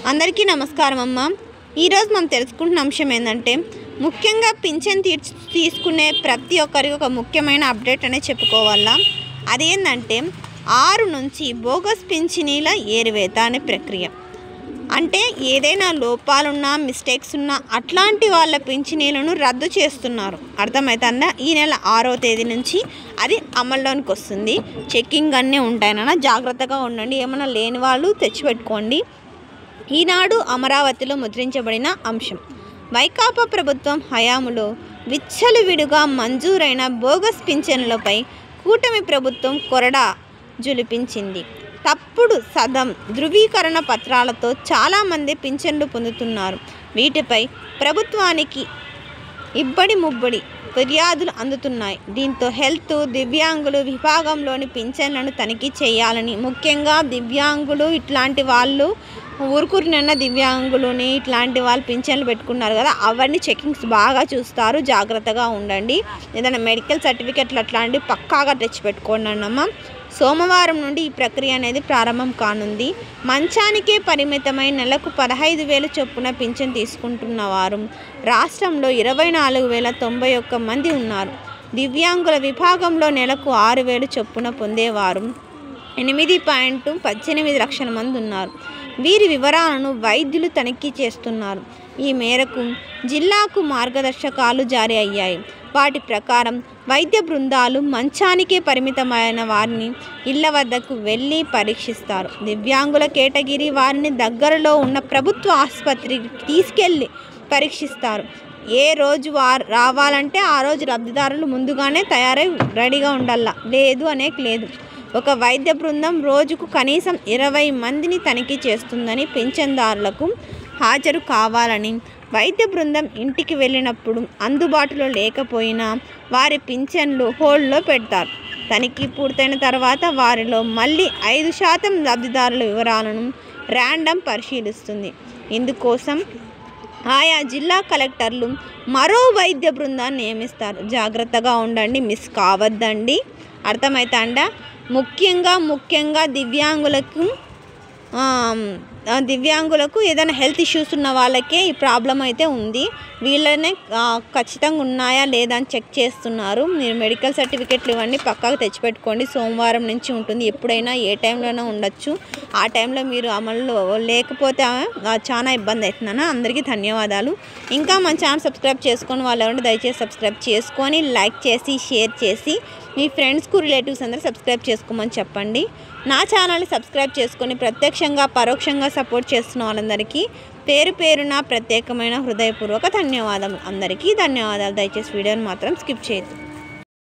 అందరికీ నమస్కారం అమ్మ. ఈరోజు మనం తెలుసుకుంటున్న అంశం ఏంటంటే ముఖ్యంగా పింఛన్ తీసుకునే ప్రతి ఒక్కరికి ఒక ముఖ్యమైన అప్డేట్ అనేది చెప్పుకోవాలా. అదేంటంటే 6 నుంచి బోగస్ పింఛనీల ఏరివేత అనే ప్రక్రియ. అంటే ఏదైనా లోపాలున్నా మిస్టేక్స్ ఉన్నా అట్లాంటి వాళ్ళ పింఛనీలను రద్దు చేస్తున్నారు. అర్థమవుతుందా? ఈ నెల 6వ తేదీ నుంచి అది అమల్లోనికి వస్తుంది. చెక్కింగ్ అన్నీ ఉంటాయన్న జాగ్రత్తగా ఉండండి. ఏమైనా లేని వాళ్ళు తెచ్చిపెట్టుకోండి. ఈనాడు అమరావతిలో ముద్రించబడిన అంశం. వైకాపా ప్రభుత్వం హయాములో విచ్చలవిడిగా మంజూరైన బోగస్ పింఛన్లపై కూటమి ప్రభుత్వం కొరడా జులిపించింది. తప్పుడు సదం ధృవీకరణ పత్రాలతో చాలామంది పింఛన్లు పొందుతున్నారు. వీటిపై ప్రభుత్వానికి ఇబ్బడి ముబ్బడి ఫిర్యాదులు అందుతున్నాయి. దీంతో హెల్త్, దివ్యాంగులు విభాగంలోని పింఛన్లను తనిఖీ చేయాలని, ముఖ్యంగా దివ్యాంగులు ఇట్లాంటి వాళ్ళు ఊరుకురినన్న దివ్యాంగులని ఇట్లాంటి వాళ్ళు పింఛన్లు పెట్టుకున్నారు కదా, అవన్నీ చెకింగ్స్ బాగా చూస్తారు. జాగ్రత్తగా ఉండండి. ఏదైనా మెడికల్ సర్టిఫికెట్లు అట్లాంటివి పక్కాగా తెచ్చిపెట్టుకోండి అన్నమ్మ. సోమవారం నుండి ఈ ప్రక్రియ అనేది ప్రారంభం కానుంది. మంచానికే పరిమితమై నెలకు 15,000 చొప్పున పింఛన్ తీసుకుంటున్న వారు రాష్ట్రంలో 24,091 మంది ఉన్నారు. దివ్యాంగుల విభాగంలో నెలకు 6,000 చొప్పున పొందేవారు 8.18 లక్షల మంది ఉన్నారు. వీరి వివరాలను వైద్యులు తనిఖీ చేస్తున్నారు. ఈ మేరకు జిల్లాకు మార్గదర్శకాలు జారీ అయ్యాయి. వాటి ప్రకారం వైద్య బృందాలు మంచానికే పరిమితమైన వారిని ఇళ్ల వద్దకు వెళ్ళి పరీక్షిస్తారు. దివ్యాంగుల కేటగిరీ వారిని దగ్గరలో ఉన్న ప్రభుత్వ ఆసుపత్రికి తీసుకెళ్ళి పరీక్షిస్తారు. ఏ రోజు రావాలంటే ఆ రోజు లబ్ధిదారులు ముందుగానే తయారై రెడీగా ఉండాల, లేదు లేదు. ఒక వైద్య బృందం రోజుకు కనీసం 20 మందిని తనిఖీ చేస్తుందని, పింఛన్దారులకు హాజరు కావాలని, వైద్య బృందం ఇంటికి వెళ్ళినప్పుడు అందుబాటులో లేకపోయినా వారి పింఛన్లు హోల్డ్లో పెడతారు. తనిఖీ పూర్తయిన తర్వాత వారిలో మళ్ళీ 5% లబ్ధిదారుల వివరాలను ర్యాండమ్ పరిశీలిస్తుంది. ఇందుకోసం ఆయా జిల్లా కలెక్టర్లు మరో వైద్య బృందాన్ని నియమిస్తారు. జాగ్రత్తగా ఉండండి, మిస్ కావద్దండి. అర్థమవుతాండా? ముఖ్యంగా దివ్యాంగులకు ఏదైనా హెల్త్ ఇష్యూస్ ఉన్న వాళ్ళకే ఈ ప్రాబ్లం అయితే ఉంది. వీళ్ళనే ఖచ్చితంగా ఉన్నాయా లేదా అని చెక్ చేస్తున్నారు. మీరు మెడికల్ సర్టిఫికెట్లు ఇవన్నీ పక్కాగా తెచ్చిపెట్టుకోండి. సోమవారం నుంచి ఉంటుంది. ఎప్పుడైనా ఏ టైంలోనైనా ఉండొచ్చు. ఆ టైంలో మీరు అమల్లో లేకపోతే చాలా ఇబ్బంది అవుతుందన్న. అందరికీ ధన్యవాదాలు. ఇంకా మన ఛానల్ సబ్స్క్రైబ్ చేసుకొని వాళ్ళు ఎవరంటే దయచేసి సబ్స్క్రైబ్ చేసుకొని లైక్ చేసి షేర్ చేసి మీ ఫ్రెండ్స్కు రిలేటివ్స్ అందరూ సబ్స్క్రైబ్ చేసుకోమని చెప్పండి. నా ఛానల్ని సబ్స్క్రైబ్ చేసుకొని ప్రత్యక్షంగా పరోక్షంగా సపోర్ట్ చేస్తున్న వాళ్ళందరికీ పేరు పేరున ప్రత్యేకమైన హృదయపూర్వక ధన్యవాదాలు. అందరికీ ధన్యవాదాలు. దయచేసి వీడియోని మాత్రం స్కిప్ చేయొద్దు.